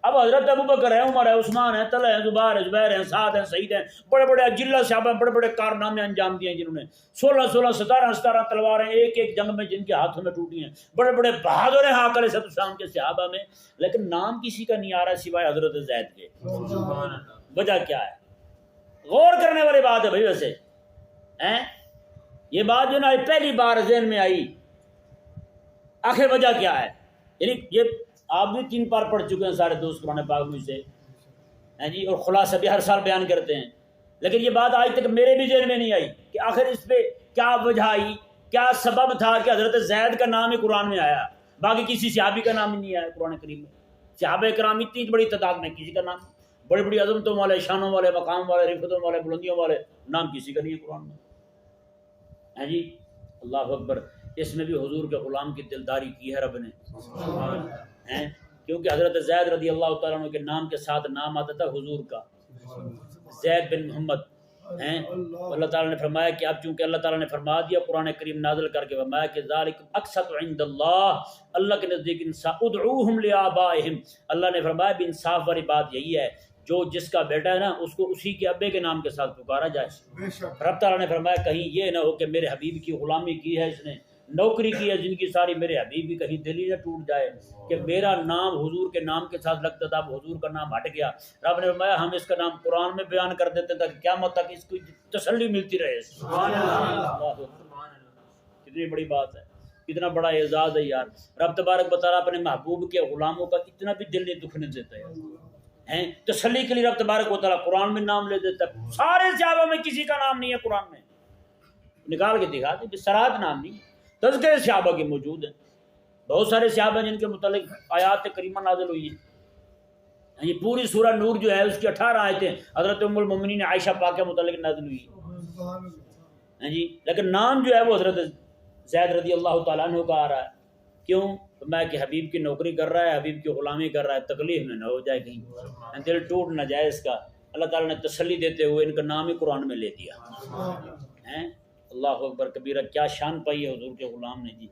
اب حضرت ابوبکر ہے، عمر ہے، عثمان ہے، طلحہ ہے، زبیر ہیں، سعد ہیں، سعید ہیں، بڑے بڑے اجلہ صحابہ، بڑے بڑے کارنامے انجام دیے ہیں جنہوں نے 17 تلواریں ایک ایک جنگ میں جن کے ہاتھوں میں ٹوٹی ہیں، بڑے بڑے بہادر ہیں آقا علیہ السلام کے صحابہ میں، لیکن نام کسی کا نہیں آ رہا سوائے حضرت زید کے۔ وجہ کیا ہے؟ غور کرنے والی بات ہے بھائی۔ ویسے یہ بات جو نا پہلی بار ذہن میں آئی، آخر وجہ کیا ہے؟ یعنی یہ آپ بھی 3 بار پڑھ چکے ہیں سارے دوست قرآن پاک مجھ سے جی، اور خلاصہ بھی ہر سال بیان کرتے ہیں، لیکن یہ بات آج تک میرے بھی ذہن میں نہیں آئی کہ آخر اس پہ کیا وجہ آئی، کیا سبب تھا کہ حضرت زید کا نام ہی قرآن میں آیا، باقی کسی صحابی کا نام ہی نہیں آیا قرآن کریم میں۔ صحابہ کرام اتنی بڑی تعداد میں کسی کا نام، بڑی بڑی عظمتوں والے، شانوں والے، مقام والے، رفتوں والے، بلندیوں والے، نام کسی کا نہیں ہے قرآن میں جی۔ اللہ اکبر۔ اس میں بھی حضور کے غلام کی دلداری کی ہے رب نے، کیونکہ حضرت زید رضی اللہ تعالیٰ عنہ کے نام کے ساتھ نام آتا تھا حضور کا، زید بن محمد۔ اللہ تعالیٰ نے فرمایا کہ اب چونکہ اللہ تعالیٰ نے فرما دیا قرآن کریم نازل کر کے، فرمایا کہ ذالک اقسط عند اللہ، اللہ کے نزدیک انصاف، ادعوہم لآبائہم، اللہ نے فرمایا بھی انصاف والی بات یہی ہے، جو جس کا بیٹا ہے نا اس کو اسی کے ابے کے نام کے ساتھ پکارا جائے۔ رب تعالیٰ نے فرمایا کہیں یہ نہ ہو کہ میرے حبیب کی غلامی کی ہے، اس نے نوکری کی ہے جن کی ساری، میرے حبیب کی کہیں دل ہی نہ ٹوٹ جائے کہ میرا نام حضور کے نام کے ساتھ لگتا تھا، اب حضور کا نام ہٹ گیا۔ رب نے فرمایا ہم اس کا نام قرآن میں بیان کر دیتے تاکہ قیامت تک اس کو تسلی ملتی رہے۔ سبحان اللہ، کتنی بڑی بات ہے، کتنا بڑا اعزاز ہے یار۔ رب تبارک و تعالیٰ اپنے محبوب کے غلاموں کا اتنا بھی دل نہیں دکھنے دیتا ہے، تسلی کے لیے رب تبارک و تعالیٰ قرآن میں نام لے دیتا ہے۔ سارے صحابہ میں کسی کا نام نہیں ہے قرآن میں، نکال کے دکھا دیں، سرات نام نہیں، تذکرے صحابہ کے موجود ہیں، بہت سارے صحابہ جن کے متعلق آیات کریمہ نازل ہوئی ہیں۔ یہ پوری سورہ نور جو ہے اس کی 18 آیتیں حضرت ام المومنین عائشہ پاک کے متعلق نازل ہوئی ہیں جی، لیکن نام جو ہے وہ حضرت زید رضی اللہ تعالیٰ عنہ کا آ رہا ہے۔ کیوں؟ میں کہ حبیب کی نوکری کر رہا ہے، حبیب کی غلامی کر رہا ہے، تکلیف میں نہ ہو جائے، کہیں دل ٹوٹ نہ جائے اس کا۔ اللہ تعالیٰ نے تسلی دیتے ہوئے ان کا نام ہی قرآن میں لے دیا۔ اللہ اکبر کبیرہ، کیا شان پائی ہے حضور کے غلام نے جی۔